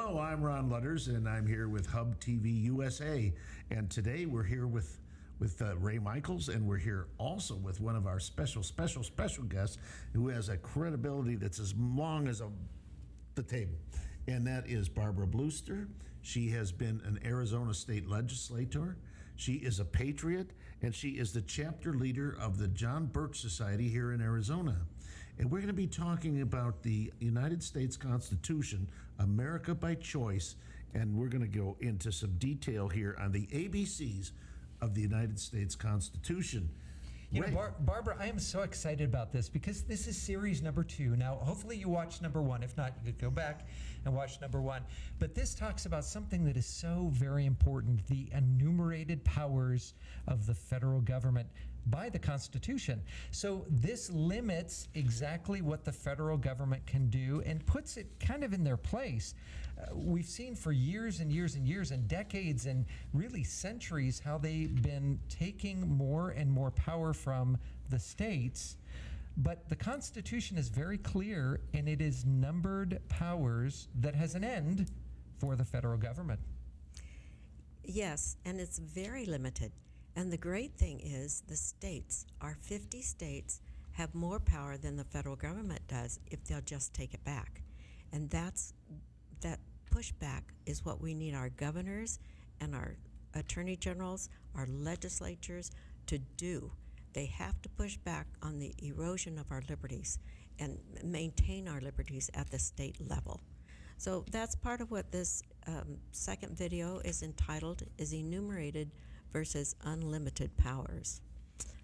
Hello, I'm Ron Lutters, and I'm here with Hub TV USA. And today we're here with Ray Michaels, and we're here also with one of our special guests who has a credibility that's as long as the table, and that is Barbara Bluster. She has been an Arizona state legislator. She is a patriot, and she is the chapter leader of the John Birch Society here in Arizona. And we're going to be talking about the United States Constitution, America by Choice, and we're going to go into some detail here on the ABCs of the United States Constitution. You know, Barbara, I am so excited about this because this is series number 2. Now, hopefully you watched number 1. If not, you could go back and watch number 1. But this talks about something that is so very important, the enumerated powers of the federal government by the Constitution. So this limits exactly what the federal government can do and puts it kind of in their place. We've seen for years and years and years and decades and really centuries how they've been taking more and more power from the states. But the Constitution is very clear, and it is numbered powers that has an end for the federal government. Yes, and it's very limited. And the great thing is the states, our 50 states, have more power than the federal government does if they'll just take it back. And that pushback is what we need our governors and our attorney generals, our legislatures to do. They have to push back on the erosion of our liberties and maintain our liberties at the state level. So that's part of what this second video is entitled, is Enumerated versus Unlimited Powers.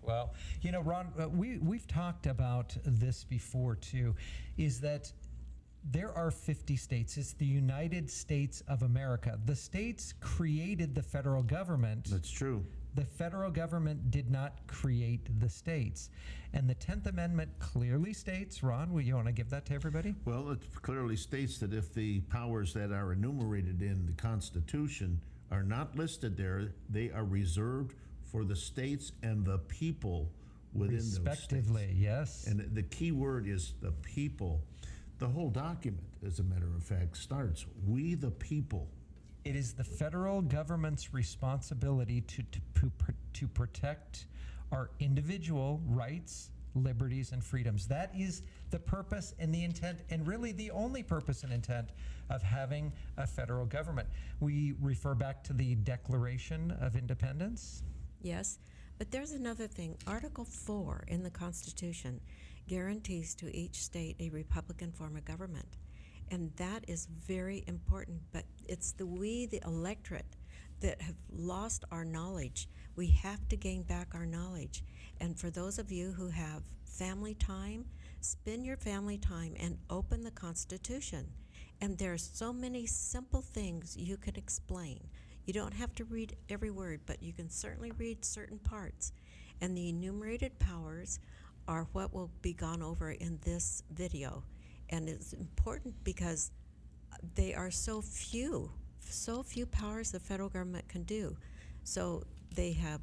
Well, you know, Ron, we've talked about this before too, is that there are 50 states. It's the United States of America. The states created the federal government. That's true. The federal government did not create the states. And the 10th Amendment clearly states, Ron, you want to give that to everybody? Well, it clearly states that if the powers that are enumerated in the Constitution are not listed there, they are reserved for the states and the people within those states. Respectively, yes. And the key word is the people. The whole document, as a matter of fact, starts, "We the people." It is the federal government's responsibility to protect our individual rights, liberties, and freedoms. That is the purpose and the intent, and really the only purpose and intent of having a federal government. We refer back to the Declaration of Independence. Yes, but there's another thing. Article 4 in the Constitution guarantees to each state a Republican form of government. And that is very important, but it's we, the electorate, that have lost our knowledge. We have to gain back our knowledge. And for those of you who have family time, spend your family time and open the Constitution. And there are so many simple things you can explain. You don't have to read every word, but you can certainly read certain parts. And the enumerated powers are what will be gone over in this video. And it's important because they are so few powers the federal government can do. So they have,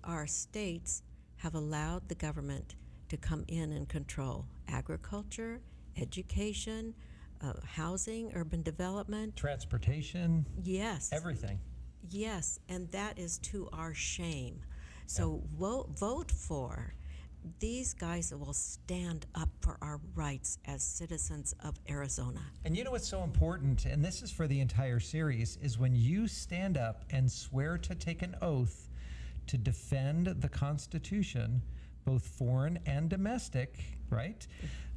our states have allowed the government to come in and control agriculture, education, housing, urban development. Transportation. Yes. Everything. Yes, and that is to our shame. So vote for these guys that will stand up for our rights as citizens of Arizona. And you know what's so important, and this is for the entire series, is when you stand up and swear to take an oath to defend the Constitution, both foreign and domestic, right?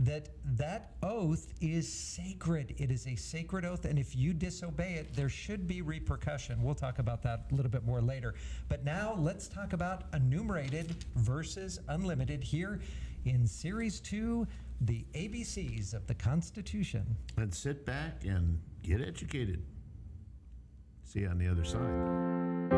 That oath is sacred. It is a sacred oath, and if you disobey it, there should be repercussion. We'll talk about that a little bit more later. But now let's talk about enumerated versus unlimited here in Series 2, the ABCs of the Constitution. And sit back and get educated. See you on the other side.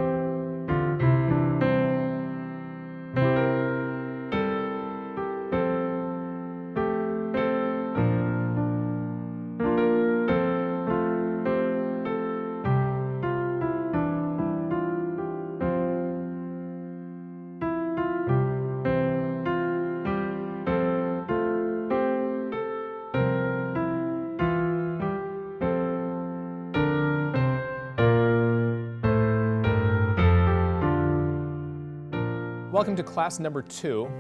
Welcome to class number 2.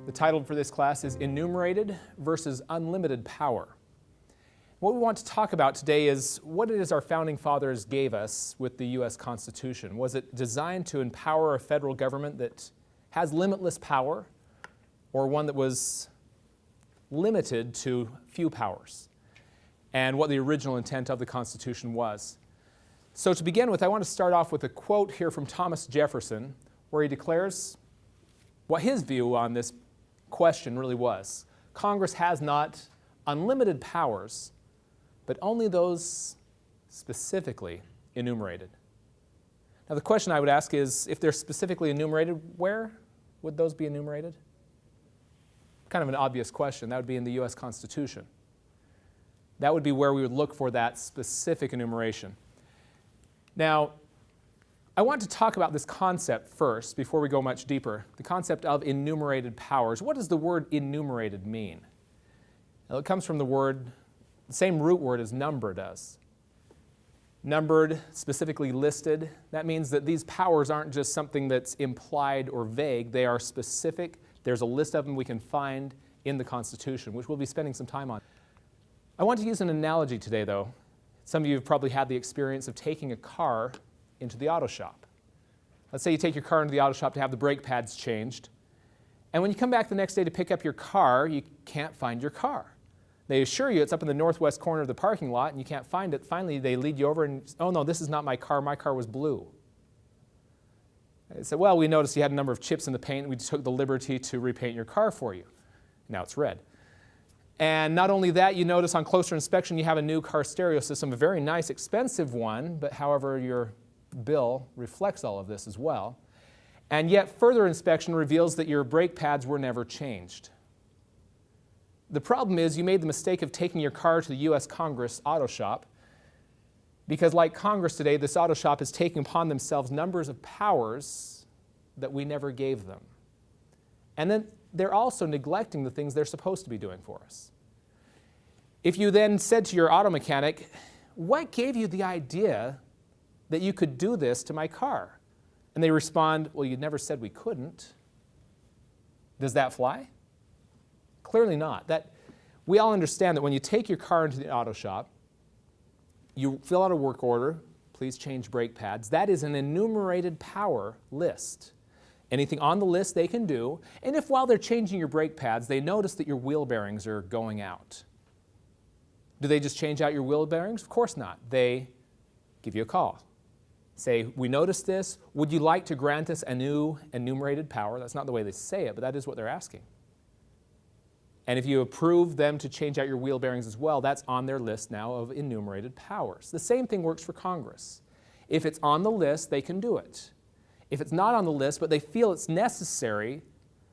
The title for this class is Enumerated versus Unlimited Power. What we want to talk about today is what it is our founding fathers gave us with the U.S. Constitution. Was it designed to empower a federal government that has limitless power, or one that was limited to few powers, and what the original intent of the Constitution was? So to begin with, I want to start off with a quote here from Thomas Jefferson, where he declares what his view on this question really was. Congress has not unlimited powers, but only those specifically enumerated. Now the question I would ask is, if they're specifically enumerated, where would those be enumerated? Kind of an obvious question. That would be in the U.S. Constitution. That would be where we would look for that specific enumeration. Now, I want to talk about this concept first before we go much deeper, the concept of enumerated powers. What does the word enumerated mean? Well, it comes from the same root word as number does. Numbered, specifically listed. That means that these powers aren't just something that's implied or vague. They are specific. There's a list of them we can find in the Constitution, which we'll be spending some time on. I want to use an analogy today, though. Some of you have probably had the experience of taking a car into the auto shop. Let's say you take your car into the auto shop to have the brake pads changed, and when you come back the next day to pick up your car, you can't find your car. They assure you it's up in the northwest corner of the parking lot and you can't find it. Finally, they lead you over and, oh no, this is not my car was blue. They said, well, we noticed you had a number of chips in the paint and we took the liberty to repaint your car for you. Now it's red. And not only that, you notice on closer inspection you have a new car stereo system, a very nice, expensive one, but however your bill reflects all of this as well. And yet further inspection reveals that your brake pads were never changed. The problem is you made the mistake of taking your car to the U.S. Congress auto shop because, like Congress today, this auto shop is taking upon themselves numbers of powers that we never gave them. And then they're also neglecting the things they're supposed to be doing for us. If you then said to your auto mechanic, what gave you the idea that you could do this to my car? And they respond, well, you never said we couldn't. Does that fly? Clearly not. We all understand that when you take your car into the auto shop, you fill out a work order, please change brake pads. That is an enumerated power list. Anything on the list they can do, and if while they're changing your brake pads, they notice that your wheel bearings are going out. Do they just change out your wheel bearings? Of course not. They give you a call. Say, we noticed this. Would you like to grant us a new enumerated power? That's not the way they say it, but that is what they're asking. And if you approve them to change out your wheel bearings as well, that's on their list now of enumerated powers. The same thing works for Congress. If it's on the list, they can do it. If it's not on the list, but they feel it's necessary,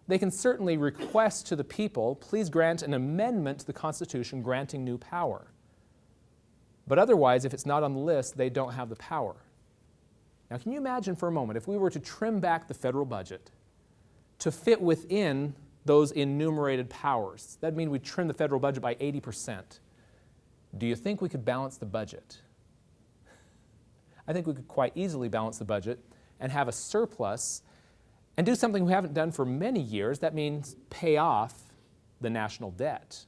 they can certainly request to the people, please grant an amendment to the Constitution granting new power. But otherwise, if it's not on the list, they don't have the power. Now, can you imagine for a moment if we were to trim back the federal budget to fit within those enumerated powers? That'd mean we'd trim the federal budget by 80%. Do you think we could balance the budget? I think we could quite easily balance the budget and have a surplus and do something we haven't done for many years. That means pay off the national debt.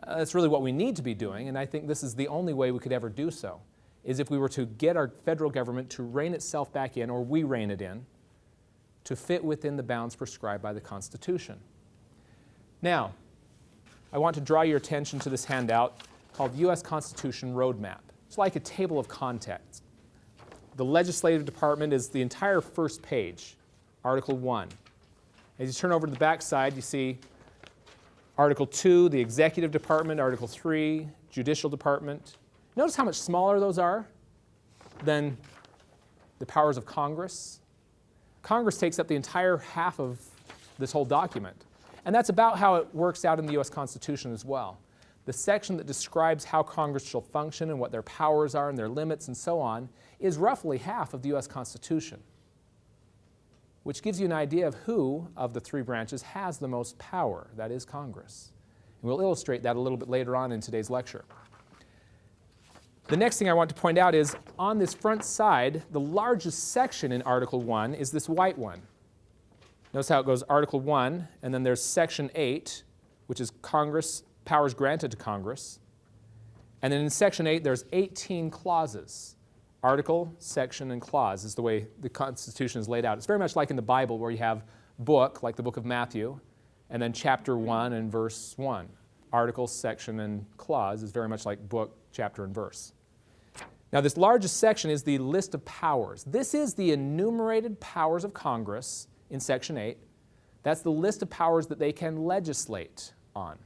That's really what we need to be doing, and I think this is the only way we could ever do so, is if we were to get our federal government to rein itself back in, or we rein it in, to fit within the bounds prescribed by the Constitution. Now, I want to draw your attention to this handout called U.S. Constitution Roadmap. It's like a table of contents. The legislative department is the entire first page, Article 1. As you turn over to the back side, you see Article 2, the executive department, Article 3, judicial department. Notice how much smaller those are than the powers of Congress. Congress takes up the entire half of this whole document. And that's about how it works out in the U.S. Constitution as well. The section that describes how Congress shall function and what their powers are and their limits and so on is roughly half of the U.S. Constitution, which gives you an idea of who of the three branches has the most power. That is Congress. And we'll illustrate that a little bit later on in today's lecture. The next thing I want to point out is on this front side, the largest section in Article 1 is this white one. Notice how it goes Article 1, and then there's Section 8, which is Congress, powers granted to Congress. And then in Section 8, there's 18 clauses. Article, section, and clause is the way the Constitution is laid out. It's very much like in the Bible where you have book, like the book of Matthew, and then chapter 1 and verse 1. Article, section, and clause is very much like book, chapter, and verse. Now, this largest section is the list of powers. This is the enumerated powers of Congress in Section 8. That's the list of powers that they can legislate on.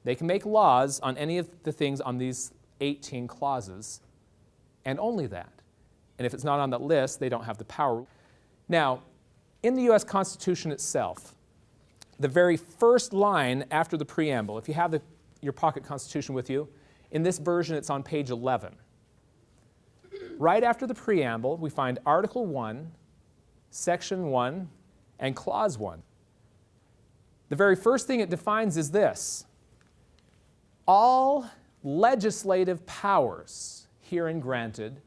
They can make laws on any of the things on these 18 clauses, and only that. And if it's not on that list, they don't have the power. Now, in the U.S. Constitution itself, the very first line after the preamble, if you have your pocket Constitution with you, in this version it's on page 11. Right after the preamble, we find Article 1, Section 1, and Clause 1. The very first thing it defines is this: all legislative powers herein granted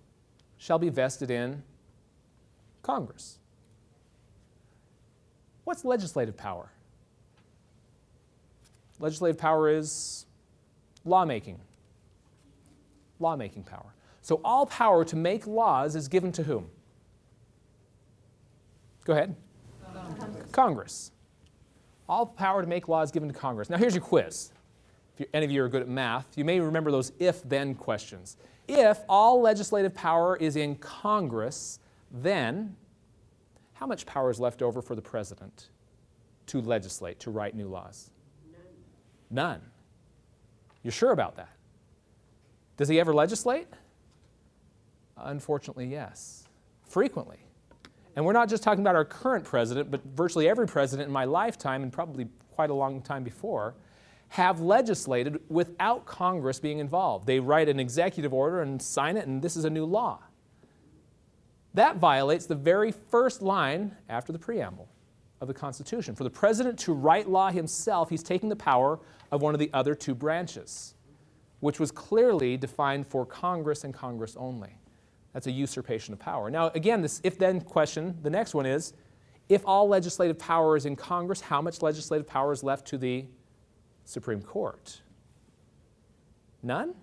shall be vested in Congress. What's legislative power? Legislative power is lawmaking. Lawmaking power. So all power to make laws is given to whom? Go ahead. Congress. All power to make laws given to Congress. Now here's your quiz. If any of you are good at math, you may remember those if-then questions. If all legislative power is in Congress, then how much power is left over for the president to legislate, to write new laws? None. You're sure about that? Does he ever legislate? Unfortunately, yes. Frequently. And we're not just talking about our current president, but virtually every president in my lifetime, and probably quite a long time before, have legislated without Congress being involved. They write an executive order and sign it, and this is a new law. That violates the very first line after the preamble of the Constitution. For the president to write law himself, he's taking the power of one of the other two branches, which was clearly defined for Congress and Congress only. That's a usurpation of power. Now, again, this if-then question, the next one is, if all legislative power is in Congress, how much legislative power is left to the Supreme Court? None?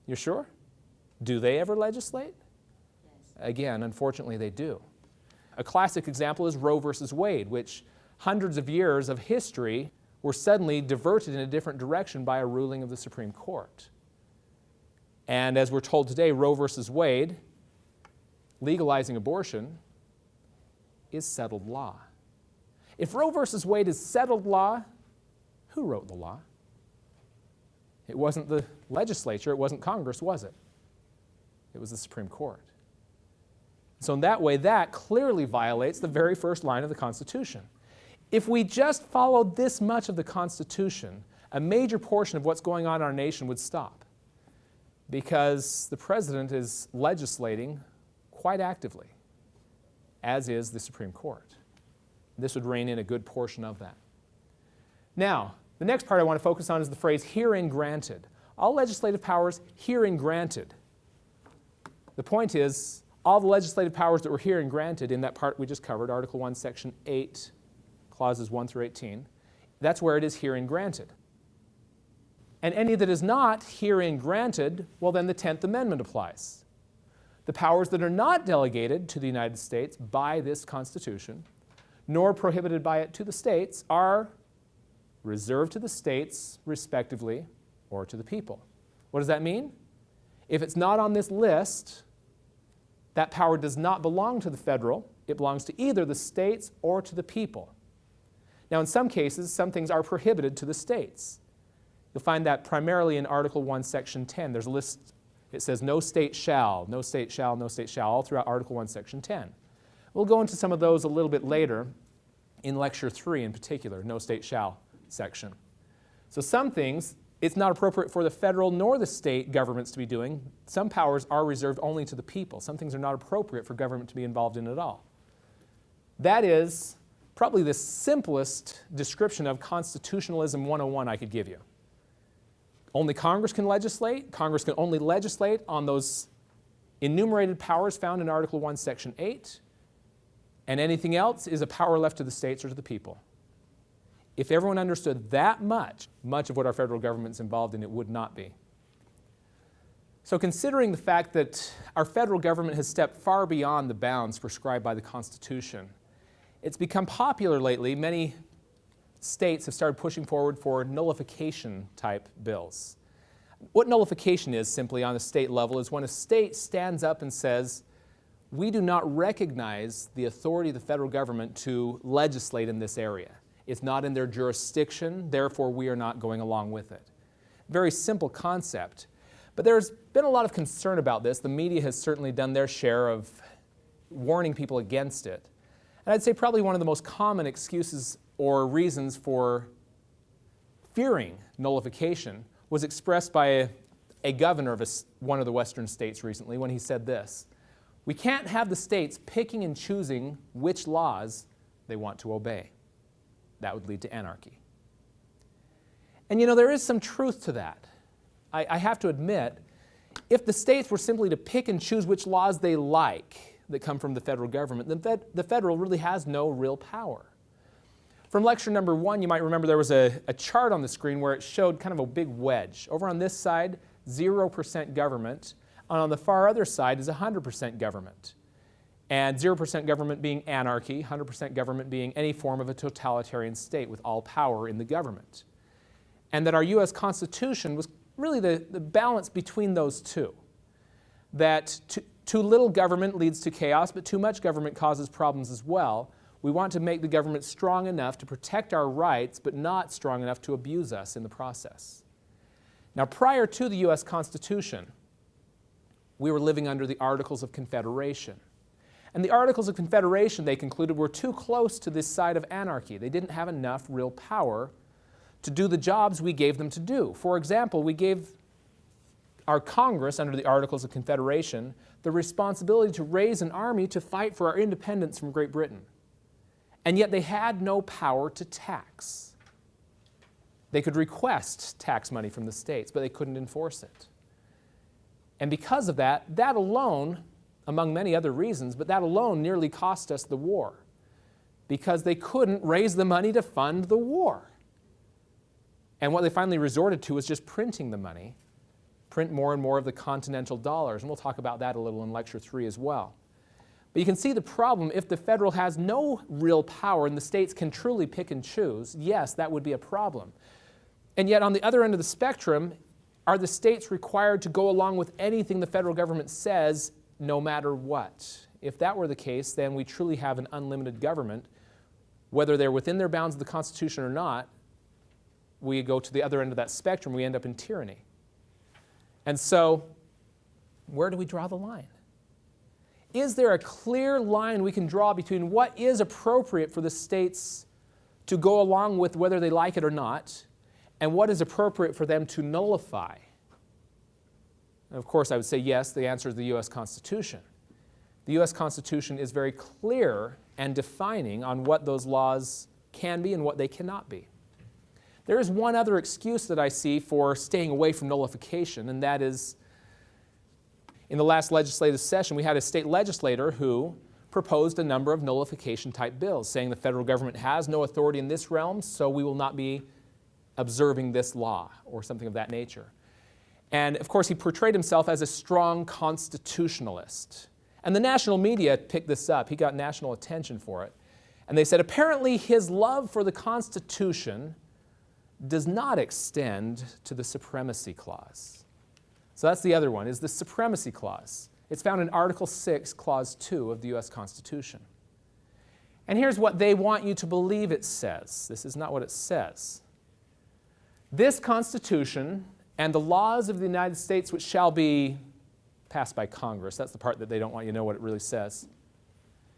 You're sure? Do they ever legislate? Yes. Again, unfortunately, they do. A classic example is Roe versus Wade, which hundreds of years of history were suddenly diverted in a different direction by a ruling of the Supreme Court. And as we're told today, Roe versus Wade, legalizing abortion, is settled law. If Roe versus Wade is settled law, who wrote the law? It wasn't the legislature, it wasn't Congress, was it? It was the Supreme Court. So in that way, that clearly violates the very first line of the Constitution. If we just followed this much of the Constitution, a major portion of what's going on in our nation would stop, because the president is legislating quite actively, as is the Supreme Court. This would rein in a good portion of that. Now, the next part I want to focus on is the phrase herein granted. All legislative powers herein granted. The point is, all the legislative powers that were herein granted in that part we just covered, Article 1, Section 8, clauses 1 through 18, that's where it is herein granted. And any that is not herein granted, well, then the 10th Amendment applies. The powers that are not delegated to the United States by this Constitution, nor prohibited by it to the states, are reserved to the states, respectively, or to the people. What does that mean? If it's not on this list, that power does not belong to the federal. It belongs to either the states or to the people. Now, in some cases, some things are prohibited to the states. You'll find that primarily in Article 1, Section 10. There's a list. It says, no state shall, no state shall, no state shall, all throughout Article 1, Section 10. We'll go into some of those a little bit later in Lecture 3 in particular, no state shall section. So some things, it's not appropriate for the federal nor the state governments to be doing. Some powers are reserved only to the people. Some things are not appropriate for government to be involved in at all. That is probably the simplest description of constitutionalism 101 I could give you. Only Congress can legislate. Congress can only legislate on those enumerated powers found in Article 1, Section 8. and anything else is a power left to the states or to the people. If everyone understood that much of what our federal government's involved in, it would not be. So considering the fact that our federal government has stepped far beyond the bounds prescribed by the Constitution, it's become popular lately. Many states have started pushing forward for nullification type bills. What nullification is simply on a state level is when a state stands up and says, we do not recognize the authority of the federal government to legislate in this area. It's not in their jurisdiction, therefore we are not going along with it. Very simple concept. But there's been a lot of concern about this. The media has certainly done their share of warning people against it. And I'd say probably one of the most common excuses or reasons for fearing nullification was expressed by a governor of one of the western states recently when he said this: we can't have the states picking and choosing which laws they want to obey. That would lead to anarchy. And you know, there is some truth to that. I have to admit, if the states were simply to pick and choose which laws they like that come from the federal government, then the federal really has no real power. From lecture number 1, you might remember there was a chart on the screen where it showed kind of a big wedge. Over on this side, 0% government, and on the far other side is 100% government. And 0% government being anarchy, 100% government being any form of a totalitarian state with all power in the government. And that our U.S. Constitution was really the balance between those two. That too little government leads to chaos, but too much government causes problems as well. We want to make the government strong enough to protect our rights, but not strong enough to abuse us in the process. Now, prior to the U.S. Constitution, we were living under the Articles of Confederation. And the Articles of Confederation, they concluded, were too close to this side of anarchy. They didn't have enough real power to do the jobs we gave them to do. For example, we gave our Congress, under the Articles of Confederation, the responsibility to raise an army to fight for our independence from Great Britain. And yet they had no power to tax. They could request tax money from the states, but they couldn't enforce it. And because of that, that alone, among many other reasons, but that alone nearly cost us the war, because they couldn't raise the money to fund the war. And what they finally resorted to was just printing the money, print more and more of the continental dollars, and we'll talk about that a little in lecture 3 as well. But you can see the problem. If the federal has no real power and the states can truly pick and choose, yes, that would be a problem. And yet on the other end of the spectrum, are the states required to go along with anything the federal government says no matter what? If that were the case, then we truly have an unlimited government. Whether they're within their bounds of the Constitution or not, we go to the other end of that spectrum, we end up in tyranny. And so, where do we draw the line? Is there a clear line we can draw between what is appropriate for the states to go along with whether they like it or not, and what is appropriate for them to nullify? And of course, I would say yes, the answer is the U.S. Constitution. The U.S. Constitution is very clear and defining on what those laws can be and what they cannot be. There is one other excuse that I see for staying away from nullification, and that is, in the last legislative session, we had a state legislator who proposed a number of nullification-type bills, saying the federal government has no authority in this realm, so we will not be observing this law, or something of that nature. And of course, he portrayed himself as a strong constitutionalist. And the national media picked this up. He got national attention for it. And they said, apparently his love for the Constitution does not extend to the Supremacy Clause. So that's the other one, is the Supremacy Clause. It's found in Article 6, Clause 2 of the U.S. Constitution. And here's what they want you to believe it says. This is not what it says. This Constitution and the laws of the United States which shall be passed by Congress, that's the part that they don't want you to know what it really says,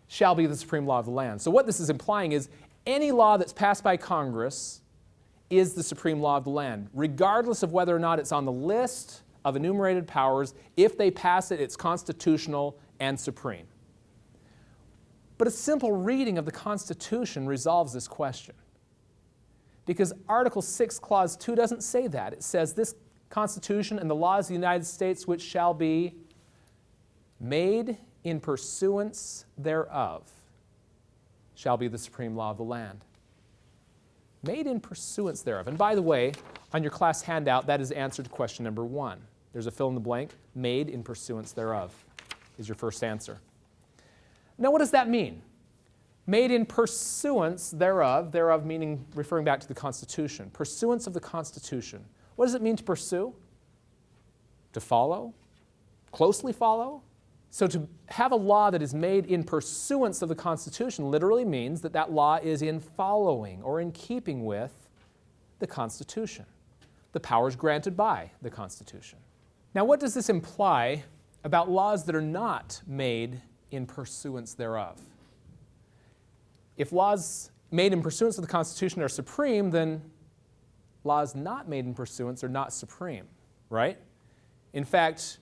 shall be the supreme law of the land. So what this is implying is any law that's passed by Congress is the supreme law of the land, regardless of whether or not it's on the list of enumerated powers. If they pass it, it's constitutional and supreme. But a simple reading of the Constitution resolves this question. Because Article 6, Clause 2 doesn't say that. It says this Constitution and the laws of the United States which shall be made in pursuance thereof. shall be the supreme law of the land. Made in pursuance thereof. And by the way, on your class handout, that is answer to question number 1. There's a fill in the blank. Made in pursuance thereof is your first answer. Now, what does that mean? Made in pursuance thereof, thereof meaning referring back to the Constitution. Pursuance of the Constitution. What does it mean to pursue? To follow? Closely follow? So to have a law that is made in pursuance of the Constitution literally means that that law is in following or in keeping with the Constitution, the powers granted by the Constitution. Now, what does this imply about laws that are not made in pursuance thereof? If laws made in pursuance of the Constitution are supreme, then laws not made in pursuance are not supreme, right? In fact,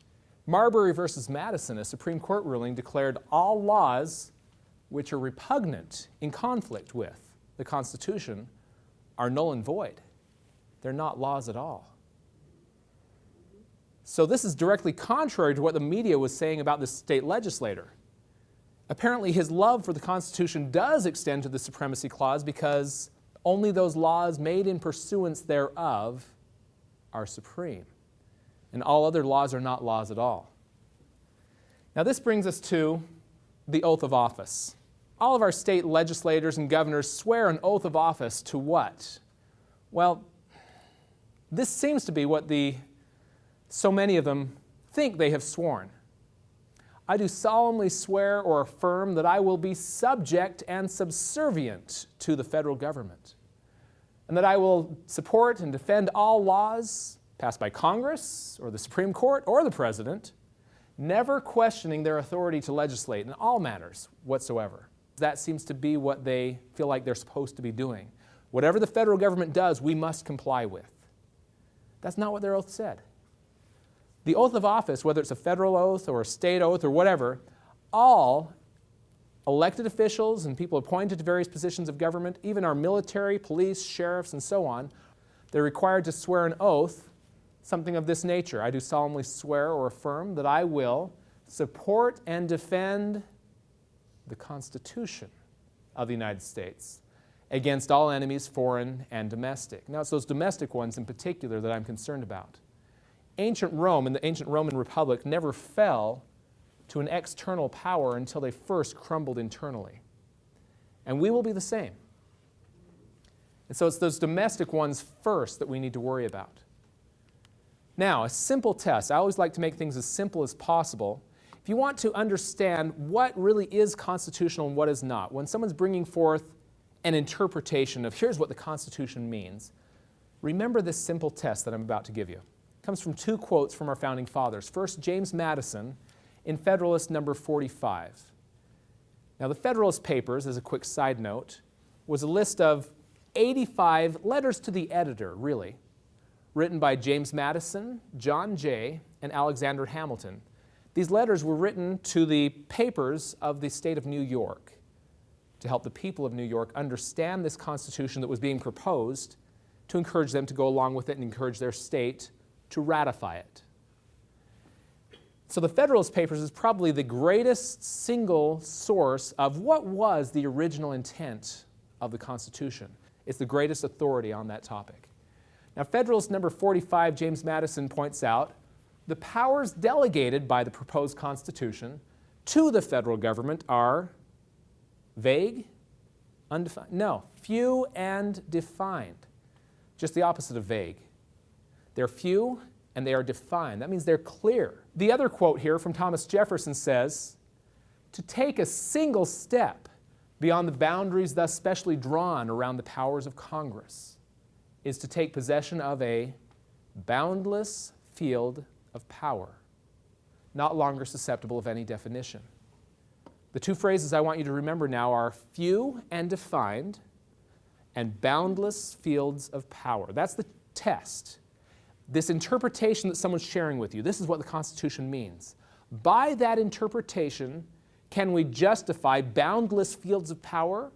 Marbury versus Madison, a Supreme Court ruling, declared all laws which are repugnant, in conflict with the Constitution, are null and void. They're not laws at all. So this is directly contrary to what the media was saying about this state legislator. Apparently his love for the Constitution does extend to the Supremacy Clause because only those laws made in pursuance thereof are supreme. And all other laws are not laws at all. Now this brings us to the oath of office. All of our state legislators and governors swear an oath of office to what? Well, this seems to be what so many of them think they have sworn. I do solemnly swear or affirm that I will be subject and subservient to the federal government, and that I will support and defend all laws passed by Congress or the Supreme Court or the President, never questioning their authority to legislate in all matters whatsoever. That seems to be what they feel like they're supposed to be doing. Whatever the federal government does, we must comply with. That's not what their oath said. The oath of office, whether it's a federal oath or a state oath or whatever, all elected officials and people appointed to various positions of government, even our military, police, sheriffs, and so on, they're required to swear an oath, something of this nature. I do solemnly swear or affirm that I will support and defend the Constitution of the United States against all enemies, foreign and domestic. Now, it's those domestic ones in particular that I'm concerned about. Ancient Rome and the ancient Roman Republic never fell to an external power until they first crumbled internally. And we will be the same. And so it's those domestic ones first that we need to worry about. Now, a simple test. I always like to make things as simple as possible. If you want to understand what really is constitutional and what is not, when someone's bringing forth an interpretation of here's what the Constitution means, remember this simple test that I'm about to give you. It comes from 2 quotes from our founding fathers. First, James Madison in Federalist number 45. Now, the Federalist Papers, as a quick side note, was a list of 85 letters to the editor, really, written by James Madison, John Jay, and Alexander Hamilton. These letters were written to the papers of the state of New York to help the people of New York understand this Constitution that was being proposed, to encourage them to go along with it and encourage their state to ratify it. So the Federalist Papers is probably the greatest single source of what was the original intent of the Constitution. It's the greatest authority on that topic. Now, Federalist number 45, James Madison points out, the powers delegated by the proposed Constitution to the federal government are vague, undefined. No, few and defined. Just the opposite of vague. They're few and they are defined. That means they're clear. The other quote here from Thomas Jefferson says, to take a single step beyond the boundaries thus specially drawn around the powers of Congress is to take possession of a boundless field of power, not longer susceptible of any definition. The 2 phrases I want you to remember now are few and defined and boundless fields of power. That's the test. This interpretation that someone's sharing with you, this is what the Constitution means. By that interpretation, can we justify boundless fields of power?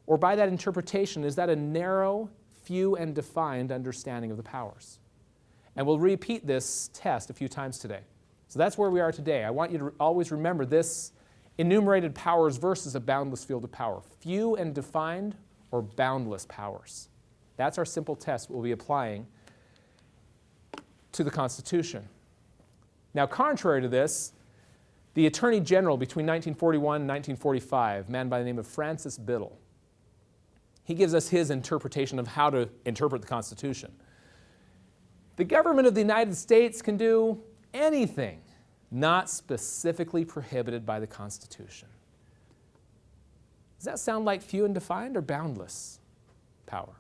Or by that interpretation, is that a narrow, few, and defined understanding of the powers? And we'll repeat this test a few times today. So that's where we are today. I want you to always remember this Enumerated powers versus a boundless field of power. Few and defined or boundless powers. That's our simple test we'll be applying to the Constitution. Now, contrary to this, the Attorney General between 1941 and 1945, a man by the name of Francis Biddle, he gives us his interpretation of how to interpret the Constitution. The government of the United States can do anything not specifically prohibited by the Constitution. Does that sound like few and defined or boundless power?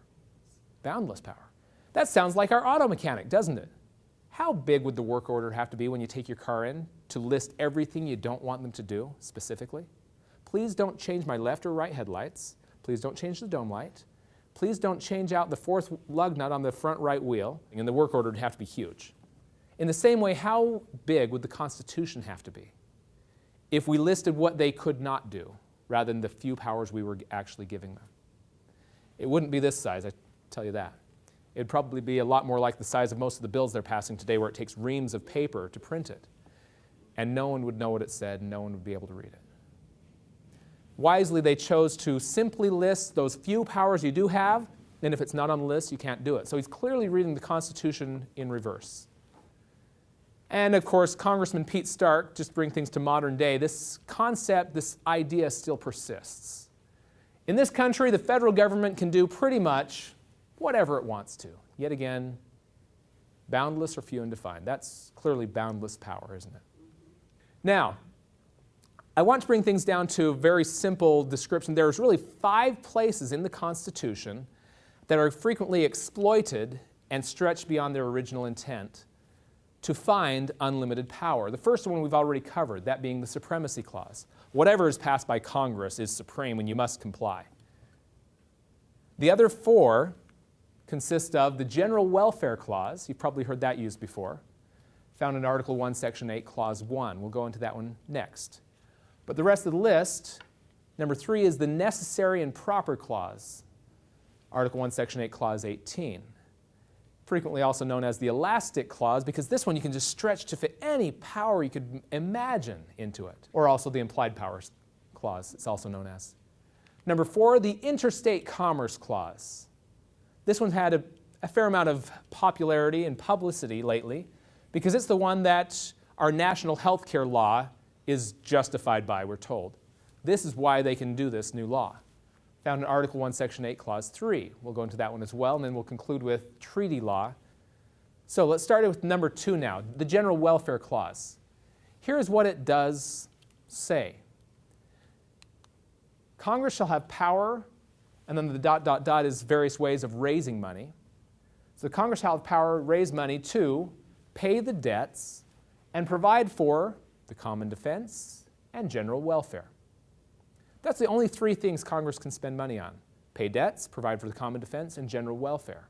Boundless power. That sounds like our auto mechanic, doesn't it? How big would the work order have to be when you take your car in to list everything you don't want them to do specifically? Please don't change my left or right headlights. Please don't change the dome light. Please don't change out the fourth lug nut on the front right wheel. And the work order would have to be huge. In the same way, how big would the Constitution have to be if we listed what they could not do rather than the few powers we were actually giving them? It wouldn't be this size, I tell you that. It'd probably be a lot more like the size of most of the bills they're passing today, where it takes reams of paper to print it. And no one would know what it said, and no one would be able to read it. Wisely, they chose to simply list those few powers you do have, and if it's not on the list, you can't do it. So he's clearly reading the Constitution in reverse. And of course, Congressman Pete Stark, just to bring things to modern day, this concept, this idea still persists. In this country, the federal government can do pretty much whatever it wants to. Yet again, boundless or few and defined. That's clearly boundless power, isn't it? Now, I want to bring things down to a very simple description. There's really 5 places in the Constitution that are frequently exploited and stretched beyond their original intent to find unlimited power. The first one we've already covered, that being the Supremacy Clause. Whatever is passed by Congress is supreme and you must comply. The other 4 consist of the General Welfare Clause. You've probably heard that used before. Found in Article 1, Section 8, Clause 1. We'll go into that one next. But the rest of the list, number 3 is the Necessary and Proper Clause. Article 1, Section 8, Clause 18. Frequently also known as the Elastic Clause, because this one you can just stretch to fit any power you could imagine into it. Or also the Implied Powers Clause, it's also known as. Number 4, the Interstate Commerce Clause. This one's had a fair amount of popularity and publicity lately because it's the one that our national health care law is justified by, we're told. This is why they can do this new law. Found in Article 1, Section 8, Clause 3. We'll go into that one as well, and then we'll conclude with treaty law. So let's start with number 2 now, the General Welfare Clause. Here's what it does say. Congress shall have power, and then the ... is various ways of raising money. So Congress shall have power to raise money to pay the debts and provide for the common defense and general welfare. That's the only 3 things Congress can spend money on. Pay debts, provide for the common defense, and general welfare.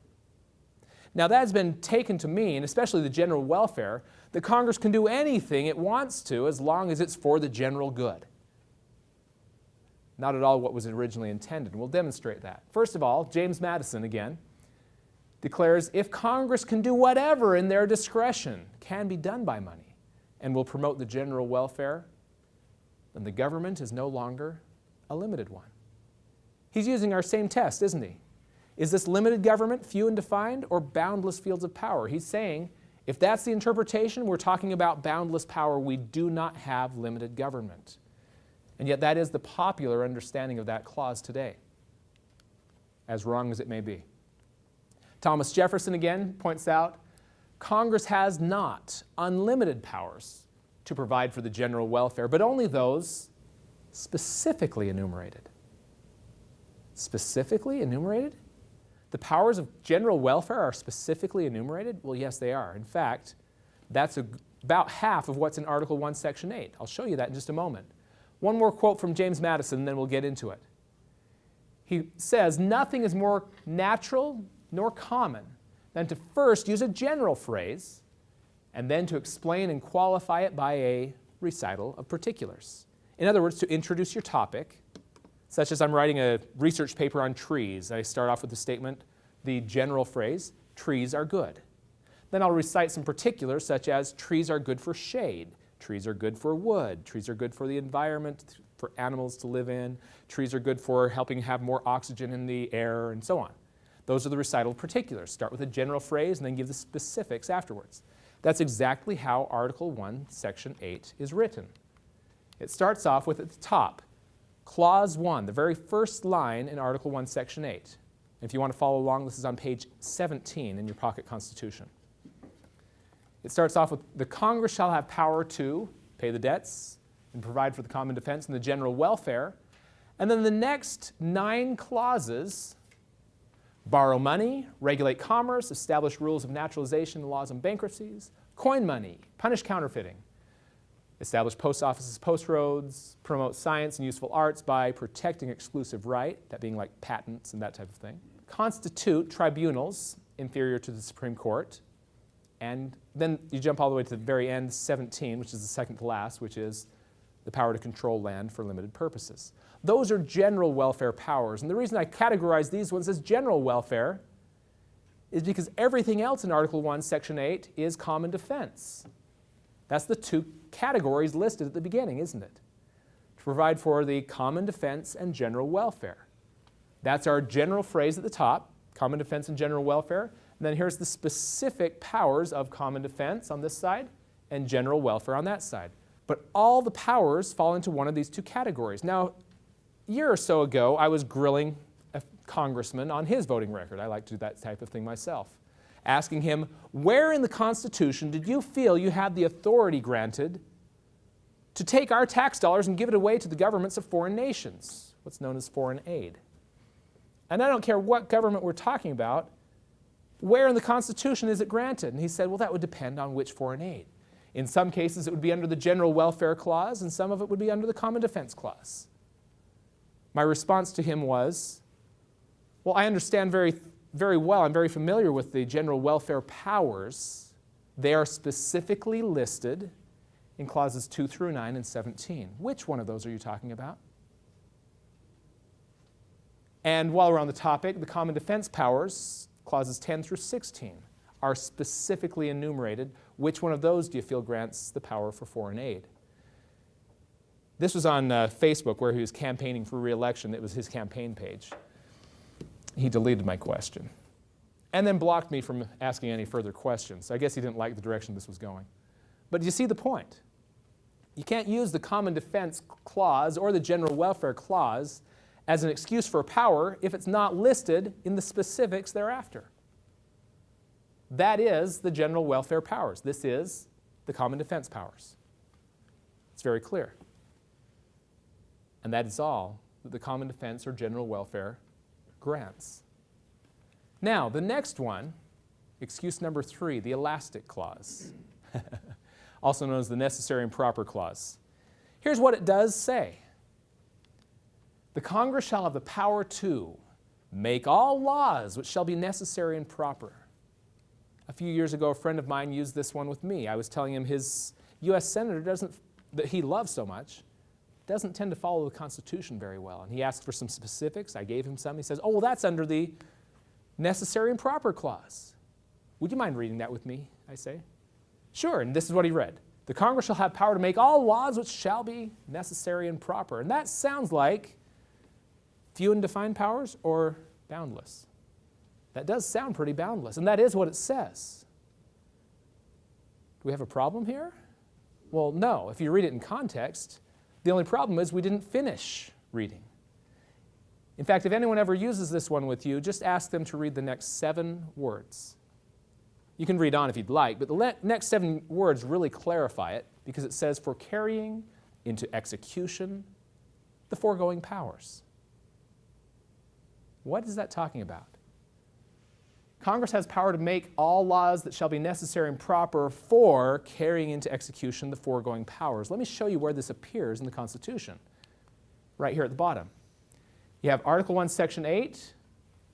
Now that has been taken to mean, especially the general welfare, that Congress can do anything it wants to as long as it's for the general good. Not at all what was originally intended. We'll demonstrate that. First of all, James Madison, again, declares if Congress can do whatever in their discretion can be done by money and will promote the general welfare, then the government is no longer a limited one. He's using our same test, isn't he? Is this limited government, few and defined, or boundless fields of power? He's saying if that's the interpretation, we're talking about boundless power. We do not have limited government. And yet that is the popular understanding of that clause today, as wrong as it may be. Thomas Jefferson again points out, Congress has not unlimited powers to provide for the general welfare, but only those specifically enumerated. Specifically enumerated? The powers of general welfare are specifically enumerated? Well, yes, they are. In fact, that's about half of what's in Article 1, Section 8. I'll show you that in just a moment. One more quote from James Madison, then we'll get into it. He says, nothing is more natural nor common than to first use a general phrase and then to explain and qualify it by a recital of particulars. In other words, to introduce your topic, such as I'm writing a research paper on trees. I start off with the statement, the general phrase, trees are good. Then I'll recite some particulars such as trees are good for shade, Trees are good for wood. Trees are good for the environment, for animals to live in. Trees are good for helping have more oxygen in the air, and so on. Those are the recital particulars. Start with a general phrase and then give the specifics afterwards. That's exactly how Article 1, Section 8 is written. It starts off with, at the top, Clause 1, the very first line in Article 1, Section 8. If you want to follow along, this is on page 17 in your pocket Constitution. It starts off with, the Congress shall have power to pay the debts and provide for the common defense and the general welfare. And then the next 9 clauses borrow money, regulate commerce, establish rules of naturalization and laws on bankruptcies, coin money, punish counterfeiting, establish post offices, post roads, promote science and useful arts by protecting exclusive right, that being like patents and that type of thing, constitute tribunals inferior to the Supreme Court, and then you jump all the way to the very end, 17, which is the second to last, which is the power to control land for limited purposes. Those are general welfare powers. And the reason I categorize these ones as general welfare is because everything else in Article 1, Section 8 is common defense. That's the 2 categories listed at the beginning, isn't it? To provide for the common defense and general welfare. That's our general phrase at the top, common defense and general welfare. And then here's the specific powers of common defense on this side and general welfare on that side. But all the powers fall into one of these 2 categories. Now, a year or so ago, I was grilling a congressman on his voting record. I like to do that type of thing myself. Asking him, where in the Constitution did you feel you had the authority granted to take our tax dollars and give it away to the governments of foreign nations, what's known as foreign aid? And I don't care what government we're talking about, where in the Constitution is it granted? And he said, well, that would depend on which foreign aid. In some cases, it would be under the General Welfare Clause, and some of it would be under the Common Defense Clause. My response to him was, well, I understand very well, I'm very familiar with the general welfare powers. They are specifically listed in clauses 2 through 9 and 17. Which one of those are you talking about? And while we're on the topic, the common defense powers, clauses 10 through 16, are specifically enumerated. Which one of those do you feel grants the power for foreign aid? This was on Facebook where he was campaigning for re-election. It was his campaign page. He deleted my question and then blocked me from asking any further questions. I guess he didn't like the direction this was going. But do you see the point? You can't use the Common Defense Clause or the General Welfare Clause as an excuse for power if it's not listed in the specifics thereafter. That is the general welfare powers. This is the common defense powers. It's very clear. And that is all that the common defense or general welfare grants. Now, the next one, excuse number 3, the elastic clause, also known as the necessary and proper clause. Here's what it does say. The Congress shall have the power to make all laws which shall be necessary and proper. A few years ago, a friend of mine used this one with me. I was telling him his U.S. Senator that he loves so much doesn't tend to follow the Constitution very well. And he asked for some specifics. I gave him some. He says, oh, well, that's under the necessary and proper clause. Would you mind reading that with me, I say? Sure, and this is what he read. The Congress shall have power to make all laws which shall be necessary and proper. And that sounds like few and defined powers or boundless. That does sound pretty boundless, and that is what it says. Do we have a problem here? Well, no. If you read it in context, the only problem is we didn't finish reading. In fact, if anyone ever uses this one with you, just ask them to read the next 7 words. You can read on if you'd like, but the next 7 words really clarify it because it says, for carrying into execution the foregoing powers. What is that talking about? Congress has power to make all laws that shall be necessary and proper for carrying into execution the foregoing powers. Let me show you where this appears in the Constitution, right here at the bottom. You have Article 1, Section 8,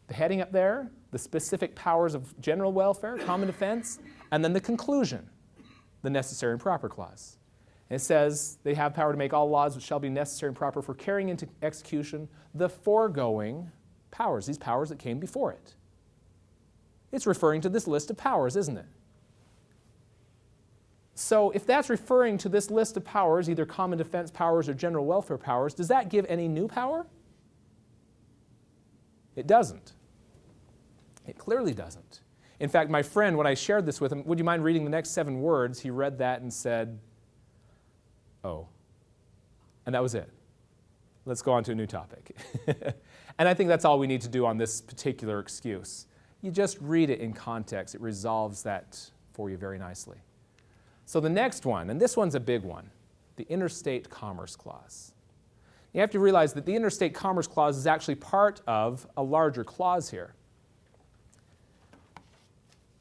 the heading up there, the specific powers of general welfare, common defense, and then the conclusion, the necessary and proper clause. And it says they have power to make all laws which shall be necessary and proper for carrying into execution the foregoing powers, these powers that came before it. It's referring to this list of powers, isn't it? So if that's referring to this list of powers, either common defense powers or general welfare powers, does that give any new power? It doesn't. It clearly doesn't. In fact, my friend, when I shared this with him, would you mind reading the next 7 words? He read that and said, oh. And that was it. Let's go on to a new topic. And I think that's all we need to do on this particular excuse. You just read it in context. It resolves that for you very nicely. So the next one, and this one's a big one, the Interstate Commerce Clause. You have to realize that the Interstate Commerce Clause is actually part of a larger clause here.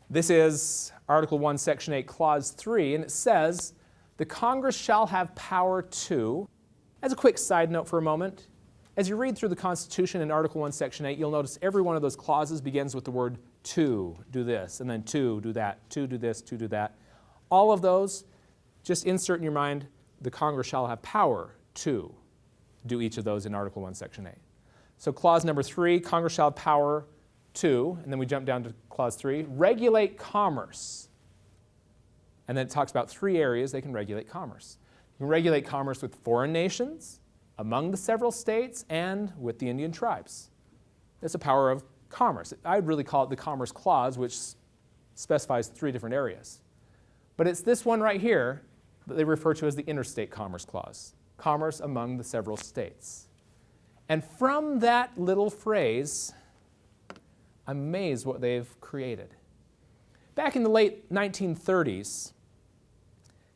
This is Article 1, Section 8, Clause 3, and it says, the Congress shall have power to, as a quick side note for a moment, as you read through the Constitution in Article 1, Section 8, you'll notice every one of those clauses begins with the word to do this, and then to do that, to do this, to do that. All of those, just insert in your mind, the Congress shall have power to do each of those in Article 1, Section 8. So clause number 3, Congress shall have power to, and then we jump down to clause 3, regulate commerce. And then it talks about 3 areas they can regulate commerce. You can regulate commerce with foreign nations, among the several states, and with the Indian tribes. It's a power of commerce. I would really call it the Commerce Clause, which specifies 3 different areas. But it's this one right here that they refer to as the Interstate Commerce Clause, commerce among the several states. And from that little phrase, I'm amazed what they've created. Back in the late 1930s,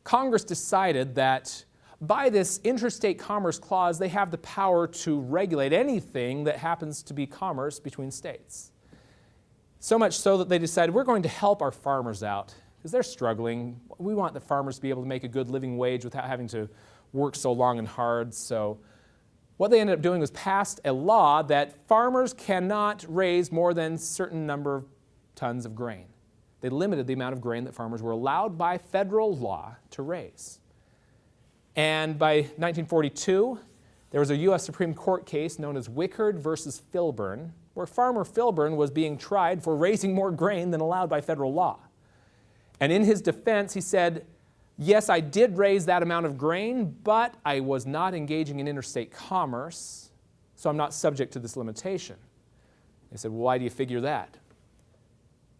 Congress decided that by this Interstate Commerce Clause, they have the power to regulate anything that happens to be commerce between states. So much so that they decided we're going to help our farmers out because they're struggling. We want the farmers to be able to make a good living wage without having to work so long and hard. So what they ended up doing was passed a law that farmers cannot raise more than a certain number of tons of grain. They limited the amount of grain that farmers were allowed by federal law to raise. And by 1942, there was a U.S. Supreme Court case known as Wickard versus Filburn, where Farmer Filburn was being tried for raising more grain than allowed by federal law. And in his defense, he said, yes, I did raise that amount of grain, but I was not engaging in interstate commerce, so I'm not subject to this limitation. They said, well, why do you figure that?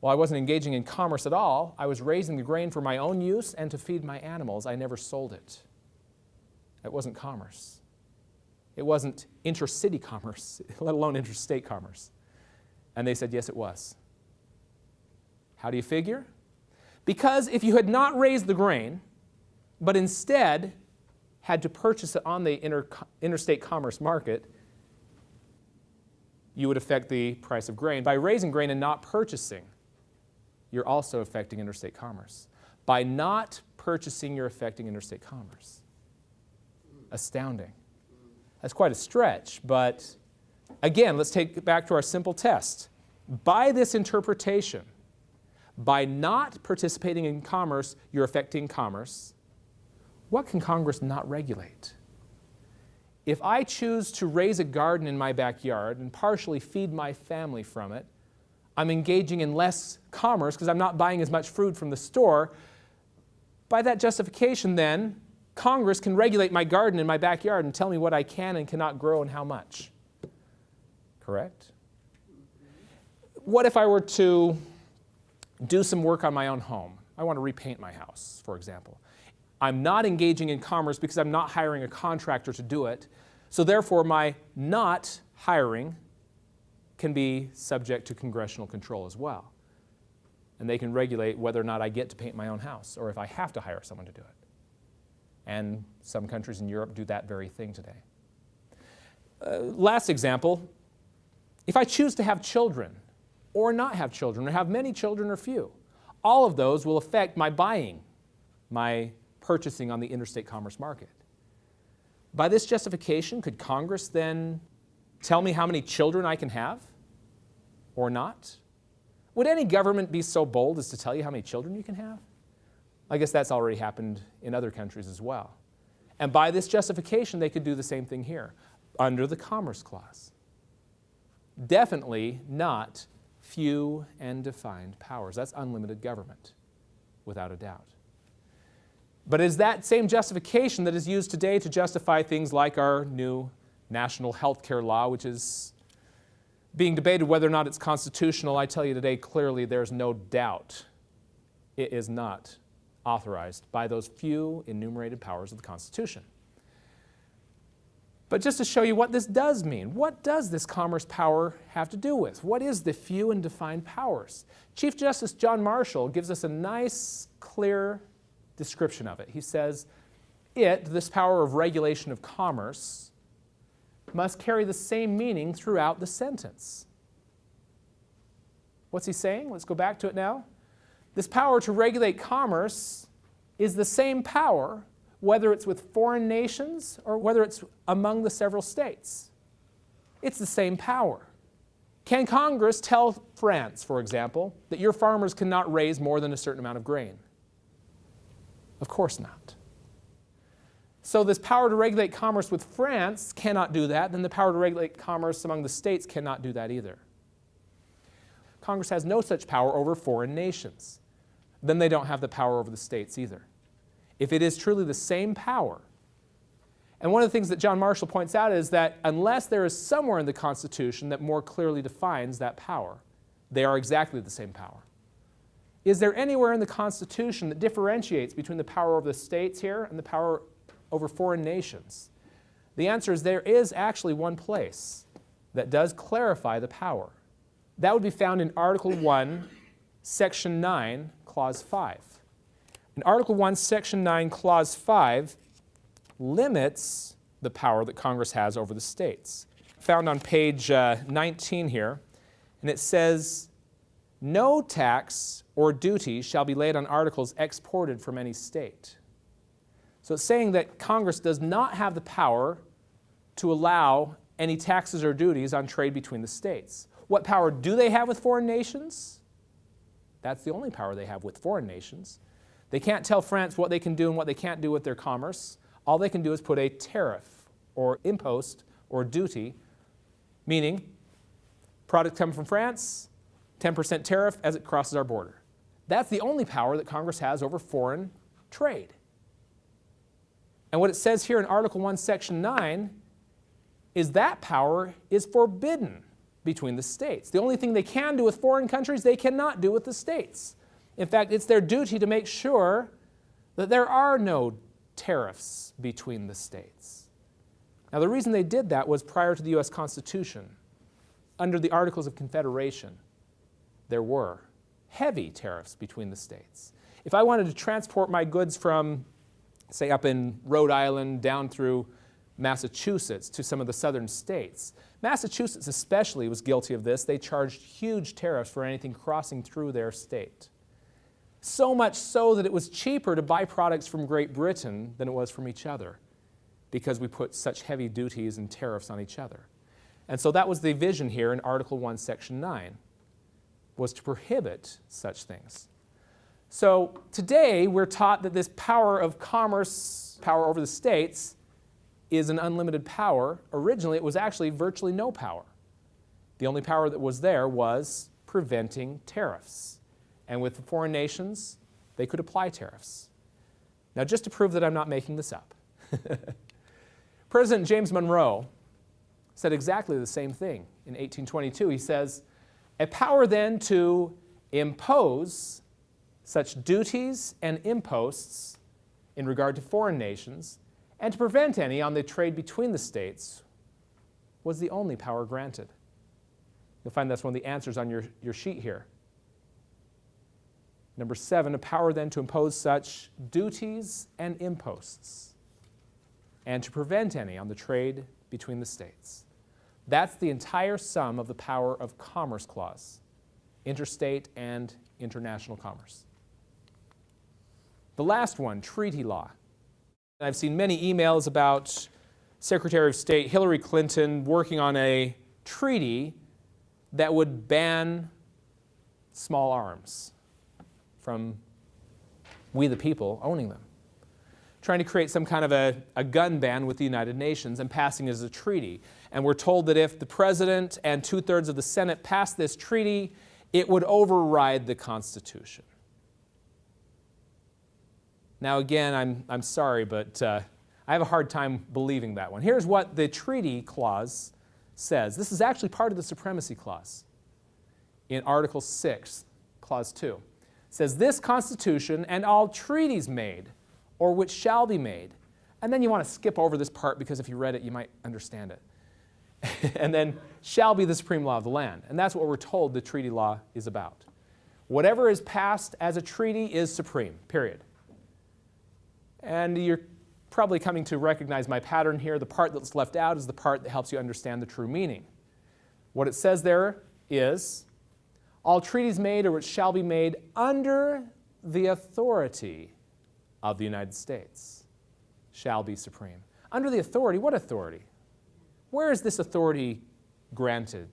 Well, I wasn't engaging in commerce at all. I was raising the grain for my own use and to feed my animals. I never sold it. It wasn't commerce. It wasn't intercity commerce, let alone interstate commerce. And they said, yes, it was. How do you figure? Because if you had not raised the grain, but instead had to purchase it on the interstate commerce market, you would affect the price of grain. By raising grain and not purchasing, you're also affecting interstate commerce. By not purchasing, you're affecting interstate commerce. Astounding. That's quite a stretch, but again, let's take it back to our simple test. By this interpretation, by not participating in commerce, you're affecting commerce. What can Congress not regulate? If I choose to raise a garden in my backyard and partially feed my family from it, I'm engaging in less commerce because I'm not buying as much food from the store. By that justification, then, Congress can regulate my garden in my backyard and tell me what I can and cannot grow and how much. Correct? What if I were to do some work on my own home? I want to repaint my house, for example. I'm not engaging in commerce because I'm not hiring a contractor to do it. So therefore, my not hiring can be subject to congressional control as well. And they can regulate whether or not I get to paint my own house or if I have to hire someone to do it. And some countries in Europe do that very thing today. Last example, if I choose to have children or not have children or have many children or few, all of those will affect my buying, my purchasing on the interstate commerce market. By this justification, could Congress then tell me how many children I can have or not? Would any government be so bold as to tell you how many children you can have? I guess that's already happened in other countries as well. And by this justification, they could do the same thing here under the Commerce Clause. Definitely not few and defined powers. That's unlimited government, without a doubt. But it is that same justification that is used today to justify things like our new national health care law, which is being debated whether or not it's constitutional. I tell you today clearly there's no doubt it is not authorized by those few enumerated powers of the Constitution. But just to show you what this does mean, what does this commerce power have to do with? What is the few and defined powers? Chief Justice John Marshall gives us a nice, clear description of it. He says, this power of regulation of commerce, must carry the same meaning throughout the sentence. What's he saying? Let's go back to it now. This power to regulate commerce is the same power whether it's with foreign nations or whether it's among the several states. It's the same power. Can Congress tell France, for example, that your farmers cannot raise more than a certain amount of grain? Of course not. So this power to regulate commerce with France cannot do that, then the power to regulate commerce among the states cannot do that either. Congress has no such power over foreign nations. Then they don't have the power over the states either. If it is truly the same power, and one of the things that John Marshall points out is that unless there is somewhere in the Constitution that more clearly defines that power, they are exactly the same power. Is there anywhere in the Constitution that differentiates between the power over the states here and the power over foreign nations? The answer is there is actually one place that does clarify the power. That would be found in Article 1, Section 9, Clause 5. In Article 1, Section 9, Clause 5 limits the power that Congress has over the states. Found on page 19 here, and it says, "No tax or duty shall be laid on articles exported from any state." So it's saying that Congress does not have the power to allow any taxes or duties on trade between the states. What power do they have with foreign nations? That's the only power they have with foreign nations. They can't tell France what they can do and what they can't do with their commerce. All they can do is put a tariff or impost or duty, meaning product coming from France, 10% tariff as it crosses our border. That's the only power that Congress has over foreign trade. And what it says here in Article 1, Section 9 is that power is forbidden between the states. The only thing they can do with foreign countries, they cannot do with the states. In fact, it's their duty to make sure that there are no tariffs between the states. Now, the reason they did that was prior to the U.S. Constitution. Under the Articles of Confederation, there were heavy tariffs between the states. If I wanted to transport my goods from, say, up in Rhode Island down through Massachusetts to some of the southern states, Massachusetts especially was guilty of this. They charged huge tariffs for anything crossing through their state. So much so that it was cheaper to buy products from Great Britain than it was from each other because we put such heavy duties and tariffs on each other. And so that was the vision here in Article 1, Section 9, was to prohibit such things. So today we're taught that this power of commerce, power over the states, is an unlimited power. Originally it was actually virtually no power. The only power that was there was preventing tariffs. And with foreign nations, they could apply tariffs. Now, just to prove that I'm not making this up, President James Monroe said exactly the same thing in 1822. He says, "A power then to impose such duties and imposts in regard to foreign nations and to prevent any on the trade between the states was the only power granted." You'll find that's one of the answers on your sheet here. Number 7, a power then to impose such duties and imposts and to prevent any on the trade between the states. That's the entire sum of the power of Commerce Clause, interstate and international commerce. The last one, treaty law. I've seen many emails about Secretary of State Hillary Clinton working on a treaty that would ban small arms from we the people owning them, trying to create some kind of a gun ban with the United Nations and passing it as a treaty. And we're told that if the President and 2/3 of the Senate passed this treaty, it would override the Constitution. Now again, I'm sorry, but I have a hard time believing that one. Here's what the treaty clause says. This is actually part of the supremacy clause in Article 6, Clause 2. It says, this Constitution and all treaties made, or which shall be made. And then you want to skip over this part because if you read it, you might understand it. And then shall be the supreme law of the land. And that's what we're told the treaty law is about. Whatever is passed as a treaty is supreme, period. And you're probably coming to recognize my pattern here. The part that's left out is the part that helps you understand the true meaning. What it says there is, all treaties made or which shall be made under the authority of the United States shall be supreme. Under the authority, what authority? Where is this authority granted?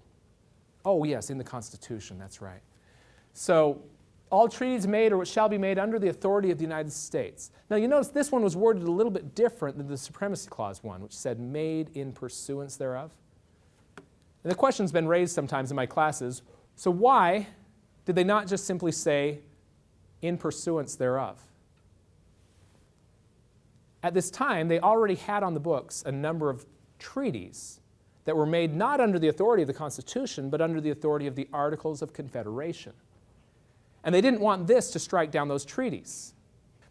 Oh yes, in the Constitution, that's right. So, all treaties made or which shall be made under the authority of the United States. Now you notice this one was worded a little bit different than the Supremacy Clause one, which said made in pursuance thereof. And the question's been raised sometimes in my classes, so why did they not just simply say in pursuance thereof? At this time, they already had on the books a number of treaties that were made not under the authority of the Constitution, but under the authority of the Articles of Confederation. And they didn't want this to strike down those treaties.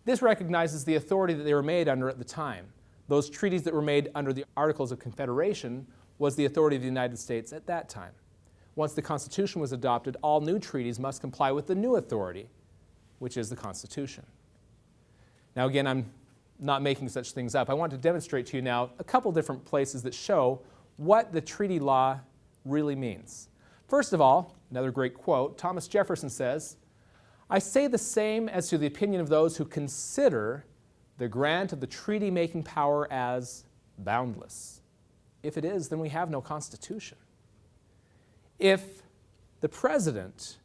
This recognizes the authority that they were made under at the time. Those treaties that were made under the Articles of Confederation was the authority of the United States at that time. Once the Constitution was adopted, all new treaties must comply with the new authority, which is the Constitution. Now again, I'm not making such things up. I want to demonstrate to you now a couple different places that show what the treaty law really means. First of all, another great quote, Thomas Jefferson says, I say the same as to the opinion of those who consider the grant of the treaty-making power as boundless. If it is, then we have no Constitution. If the President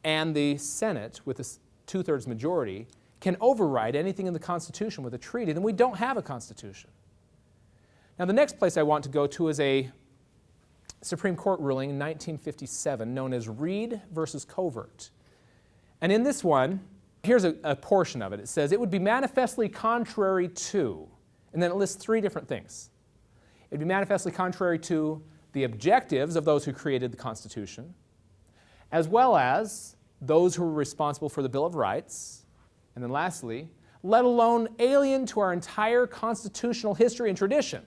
and the Senate, with a two-thirds majority, can override anything in the Constitution with a treaty, then we don't have a Constitution. Now, the next place I want to go to is a Supreme Court ruling in 1957 known as Reed versus Covert. And in this one, here's a portion of it. It says, it would be manifestly contrary to, and then it lists three different things. It would be manifestly contrary to the objectives of those who created the Constitution, as well as those who were responsible for the Bill of Rights, and then lastly, let alone alien to our entire constitutional history and tradition.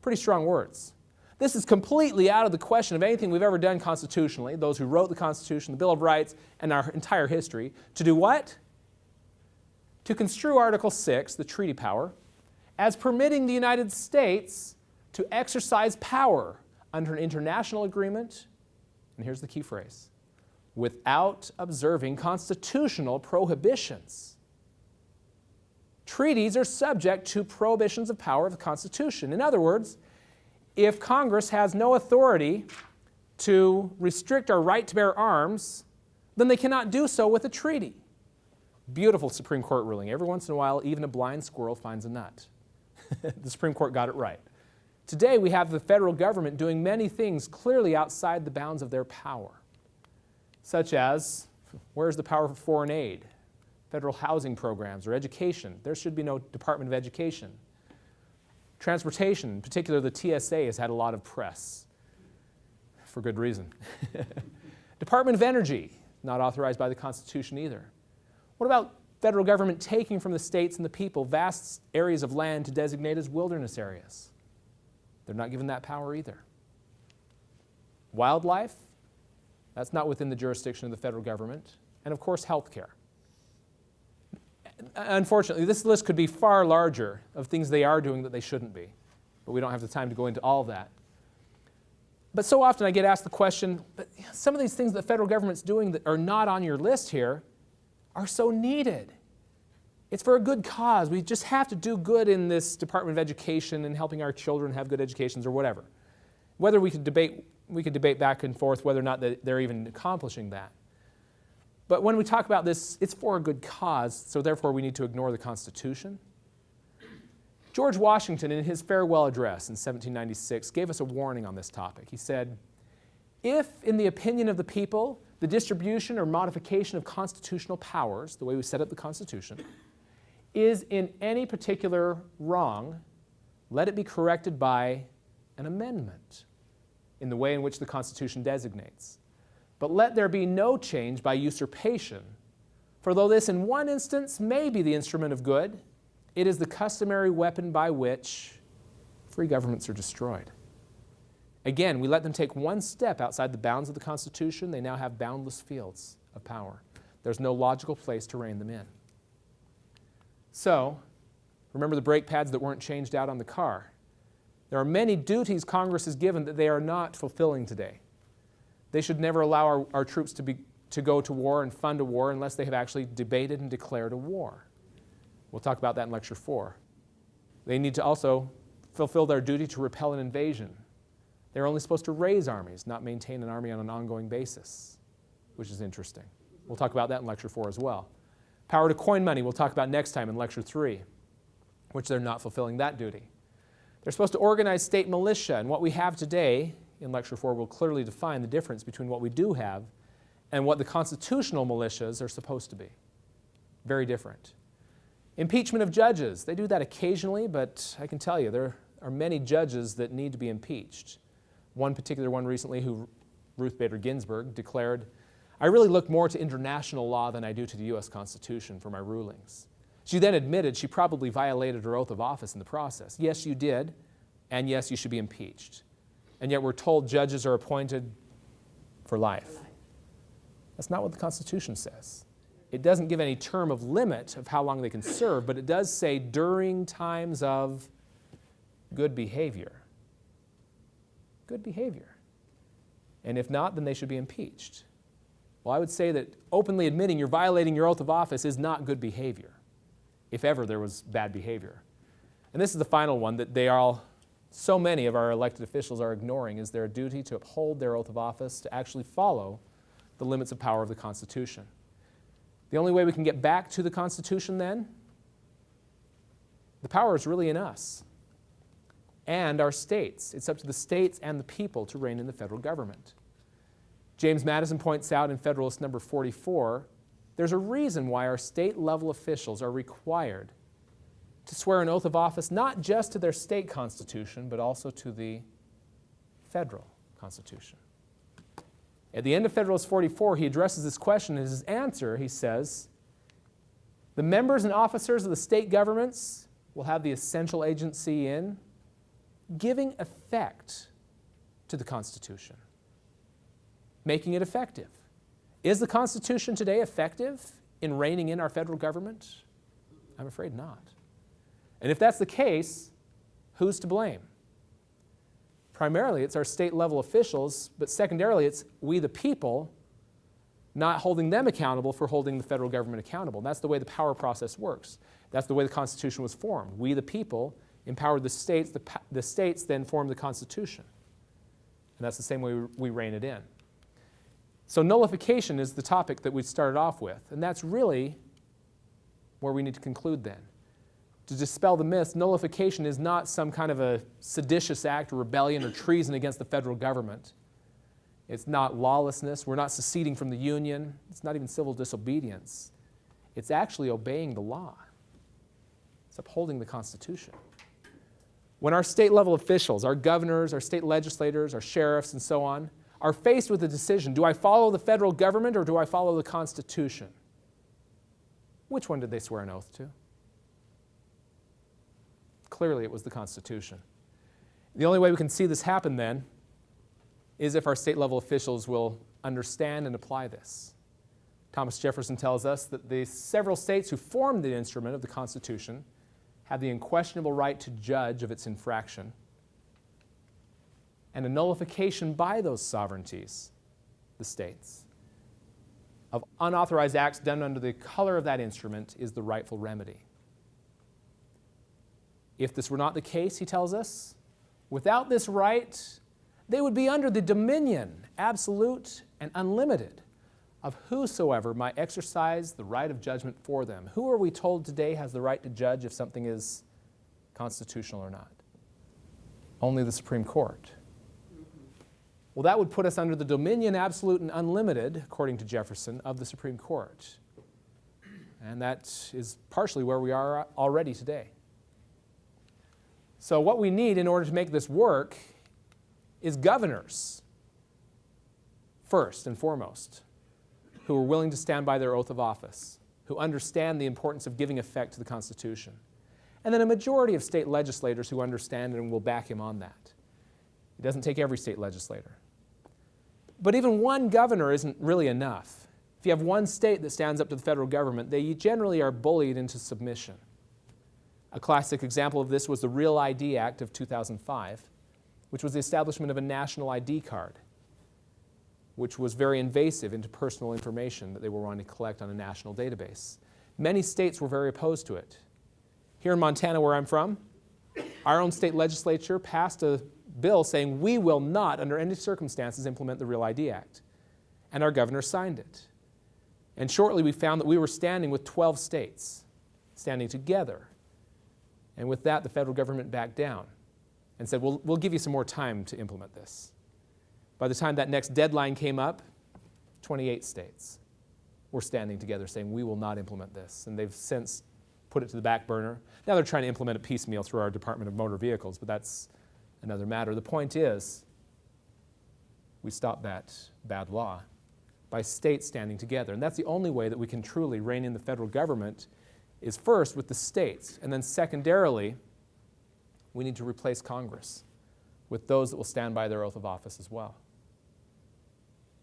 Pretty strong words. This is completely out of the question of anything we've ever done constitutionally, those who wrote the Constitution, the Bill of Rights, and our entire history, to do what? To construe Article 6, the treaty power, as permitting the United States to exercise power under an international agreement, and here's the key phrase, without observing constitutional prohibitions. Treaties are subject to prohibitions of power of the Constitution. In other words, if Congress has no authority to restrict our right to bear arms, then they cannot do so with a treaty. Beautiful Supreme Court ruling. Every once in a while, even a blind squirrel finds a nut. The Supreme Court got it right. Today, we have the federal government doing many things clearly outside the bounds of their power, such as, where's the power for foreign aid, federal housing programs, or education? There should be no Department of Education. Transportation, in particular the TSA, has had a lot of press, for good reason. Department of Energy, not authorized by the Constitution either. What about federal government taking from the states and the people vast areas of land to designate as wilderness areas? They're not given that power either. Wildlife, that's not within the jurisdiction of the federal government. And of course, health care. Unfortunately, this list could be far larger of things they are doing that they shouldn't be. But we don't have the time to go into all of that. But so often I get asked the question, but some of these things the federal government's doing that are not on your list here are so needed. It's for a good cause. We just have to do good in this Department of Education and helping our children have good educations or whatever. Whether we could debate back and forth whether or not they're even accomplishing that. But when we talk about this, it's for a good cause, so therefore we need to ignore the Constitution. George Washington, in his farewell address in 1796, gave us a warning on this topic. He said, if, in the opinion of the people, the distribution or modification of constitutional powers, the way we set up the Constitution, is in any particular wrong, let it be corrected by an amendment in the way in which the Constitution designates. But let there be no change by usurpation, for though this in one instance may be the instrument of good, it is the customary weapon by which free governments are destroyed. Again, we let them take one step outside the bounds of the Constitution, they now have boundless fields of power. There's no logical place to rein them in. So, remember the brake pads that weren't changed out on the car. There are many duties Congress has given that they are not fulfilling today. They should never allow our troops to go to war and fund a war unless they have actually debated and declared a war. We'll talk about that in Lecture 4. They need to also fulfill their duty to repel an invasion. They're only supposed to raise armies, not maintain an army on an ongoing basis, which is interesting. We'll talk about that in Lecture 4 as well. Power to coin money, we'll talk about next time in Lecture 3, which they're not fulfilling that duty. They're supposed to organize state militia, and what we have today in Lecture 4 will clearly define the difference between what we do have and what the constitutional militias are supposed to be. Very different. Impeachment of judges. They do that occasionally, but I can tell you there are many judges that need to be impeached. One particular one recently, Ruth Bader Ginsburg, declared, "I really look more to international law than I do to the U.S. Constitution for my rulings." She then admitted she probably violated her oath of office in the process. Yes, you did, and yes, you should be impeached. And yet we're told judges are appointed for life. That's not what the Constitution says. It doesn't give any term of limit of how long they can serve, but it does say during times of good behavior. Good behavior. And if not, then they should be impeached. Well, I would say that openly admitting you're violating your oath of office is not good behavior, if ever there was bad behavior. And this is the final one that so many of our elected officials are ignoring, is their duty to uphold their oath of office, to actually follow the limits of power of the Constitution. The only way we can get back to the Constitution then, the power is really in us and our states. It's up to the states and the people to rein in the federal government. James Madison points out in Federalist number 44, there's a reason why our state-level officials are required to swear an oath of office not just to their state constitution, but also to the federal constitution. At the end of Federalist 44, he addresses this question. In his answer, he says, the members and officers of the state governments will have the essential agency in giving effect to the Constitution, making it effective. Is the Constitution today effective in reining in our federal government? I'm afraid not. And if that's the case, who's to blame? Primarily, it's our state-level officials, but secondarily, it's we the people not holding them accountable for holding the federal government accountable. And that's the way the power process works. That's the way the Constitution was formed. We the people empowered the states. The states then formed the Constitution. And that's the same way we rein it in. So nullification is the topic that we started off with. And that's really where we need to conclude then. To dispel the myths, nullification is not some kind of a seditious act or rebellion or treason against the federal government. It's not lawlessness. We're not seceding from the Union. It's not even civil disobedience. It's actually obeying the law. It's upholding the Constitution. When our state-level officials, our governors, our state legislators, our sheriffs, and so on, are faced with a decision, do I follow the federal government or do I follow the Constitution? Which one did they swear an oath to? Clearly, it was the Constitution. The only way we can see this happen then is if our state-level officials will understand and apply this. Thomas Jefferson tells us that the several states who formed the instrument of the Constitution have the unquestionable right to judge of its infraction, and a nullification by those sovereignties, the states, of unauthorized acts done under the color of that instrument is the rightful remedy. If this were not the case, he tells us, without this right, they would be under the dominion, absolute and unlimited, of whosoever might exercise the right of judgment for them. Who are we told today has the right to judge if something is constitutional or not? Only the Supreme Court. Well, that would put us under the dominion, absolute and unlimited, according to Jefferson, of the Supreme Court. And that is partially where we are already today. So what we need in order to make this work is governors, first and foremost, who are willing to stand by their oath of office, who understand the importance of giving effect to the Constitution, and then a majority of state legislators who understand and will back him on that. It doesn't take every state legislator. But even one governor isn't really enough. If you have one state that stands up to the federal government, they generally are bullied into submission. A classic example of this was the Real ID Act of 2005, which was the establishment of a national ID card, which was very invasive into personal information that they were wanting to collect on a national database. Many states were very opposed to it. Here in Montana, where I'm from, our own state legislature passed a bill saying we will not, under any circumstances, implement the Real ID Act. And our governor signed it. And shortly we found that we were standing with 12 states, standing together. And with that, the federal government backed down and said, we'll give you some more time to implement this. By the time that next deadline came up, 28 states were standing together saying, we will not implement this. And they've since put it to the back burner. Now they're trying to implement it piecemeal through our Department of Motor Vehicles, but that's another matter. The point is, we stop that bad law by states standing together. And that's the only way that we can truly rein in the federal government, is first with the states, and then secondarily, we need to replace Congress with those that will stand by their oath of office as well.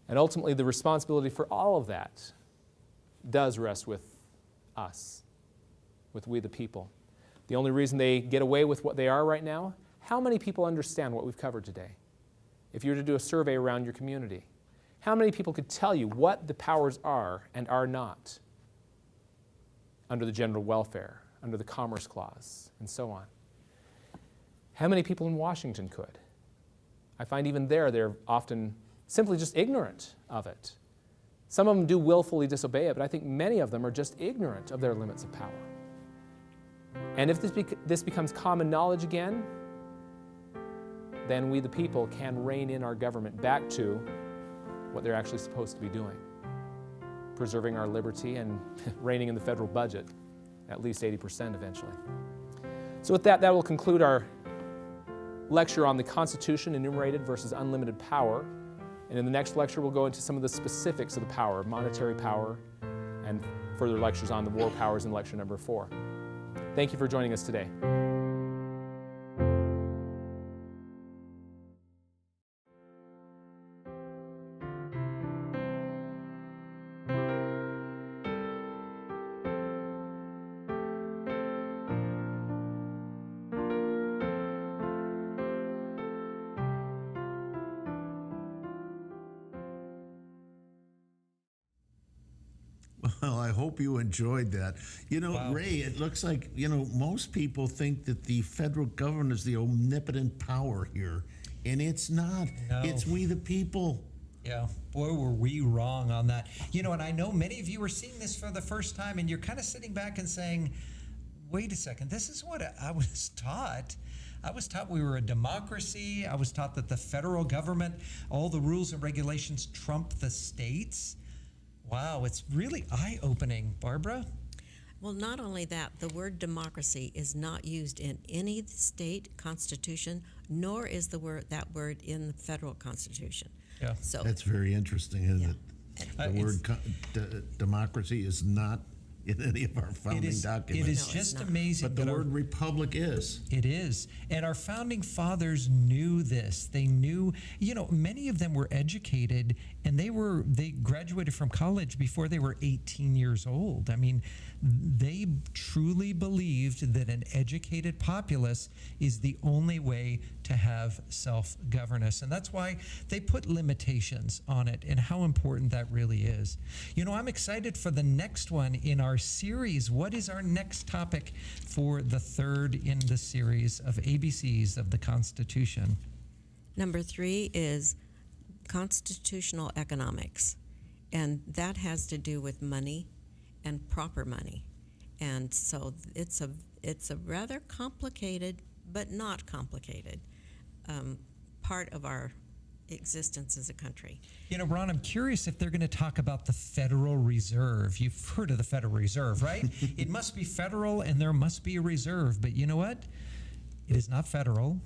And ultimately, the responsibility for all of that does rest with us, with we the people. The only reason they get away with what they are right now, how many people understand what we've covered today? If you were to do a survey around your community, how many people could tell you what the powers are and are not under the general welfare, under the Commerce Clause, and so on? How many people in Washington could? I find even there, they're often simply just ignorant of it. Some of them do willfully disobey it, but I think many of them are just ignorant of their limits of power. And if this becomes common knowledge again, then we the people can rein in our government back to what they're actually supposed to be doing, preserving our liberty and reining in the federal budget, at least 80% eventually. So with that, that will conclude our lecture on the Constitution, enumerated versus unlimited power. And in the next lecture, we'll go into some of the specifics of the power, monetary power, and further lectures on the war powers in lecture number 4. Thank you for joining us today. Well, I hope you enjoyed that. You know, Wow. Ray, it looks like, most people think that the federal government is the omnipotent power here, and it's not. No. It's we the people. Yeah, boy, were we wrong on that. And I know many of you are seeing this for the first time, and you're kind of sitting back and saying, wait a second, this is what I was taught. I was taught we were a democracy. I was taught that the federal government, all the rules and regulations trump the states. Wow, it's really eye-opening, Barbara. Well, not only that, the word democracy is not used in any state constitution, nor is that word in the federal constitution. Yeah. So That's very interesting, isn't it? Uh, The it's- word democracy is not in any of our founding It documents. is No, it's just not. amazing. But the that our- word republic is. It is. And our founding fathers knew this. They knew, many of them were educated, and they graduated from college before they were 18 years old. I mean, they truly believed that an educated populace is the only way to have self-governance. And that's why they put limitations on it and how important that really is. I'm excited for the next one in our series. What is our next topic for the third in the series of ABCs of the Constitution? number 3 is constitutional economics, and that has to do with money and proper money. And so it's a rather complicated, but not complicated, part of our existence as a country. You know, Ron, I'm curious if they're going to talk about the Federal Reserve. You've heard of the Federal Reserve, right? It must be federal and there must be a reserve. But you know what? It is not federal,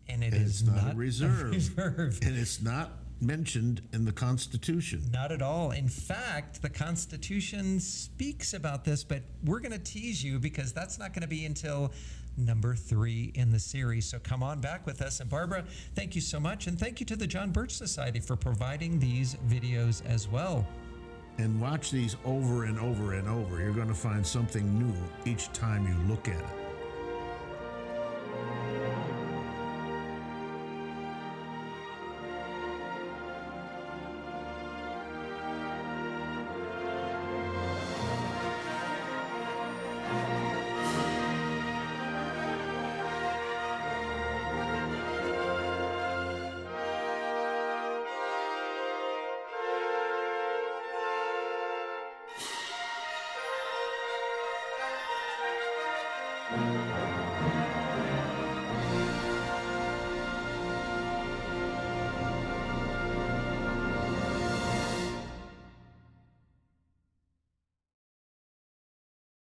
and it's not a reserve. reserve. And it's not mentioned in the Constitution. Not at all. In fact, the Constitution speaks about this, but we're going to tease you because that's not going to be until number 3 in the series. So come on back with us. And Barbara, thank you so much. And thank you to the John Birch Society for providing these videos as well. And watch these over and over and over. You're going to find something new each time you look at it.